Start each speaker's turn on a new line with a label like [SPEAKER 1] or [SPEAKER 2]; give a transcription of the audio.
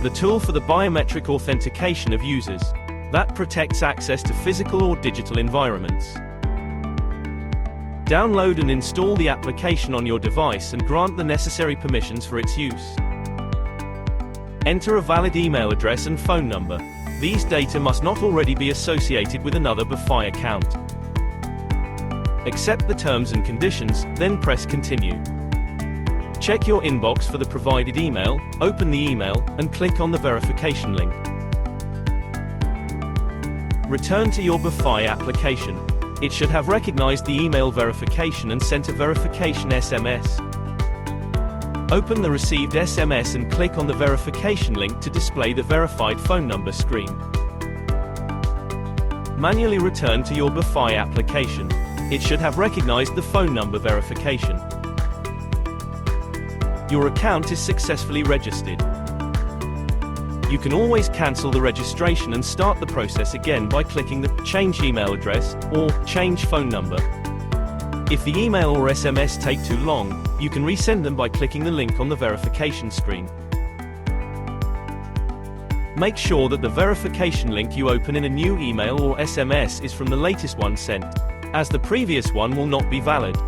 [SPEAKER 1] the tool for the biometric authentication of users that protects access to physical or digital environments. Download and install the application on your device and grant the necessary permissions for its use. Enter a valid email address and phone number. These data must not already be associated with another BFI account. Accept the terms and conditions, then press Continue. Check your inbox for the provided email, open the email, and click on the verification link. Return to your BFI application. It should have recognized the email verification and sent a verification SMS. Open the received SMS and click on the verification link to display the verified phone number screen. Manually return to your BFI application. It should have recognized the phone number verification. Your account is successfully registered. You can always cancel the registration and start the process again by clicking the Change Email Address or Change Phone Number. If the email or SMS take too long, you can resend them by clicking the link on the verification screen. Make sure that the verification link you open in a new email or SMS is from the latest one sent, as the previous one will not be valid.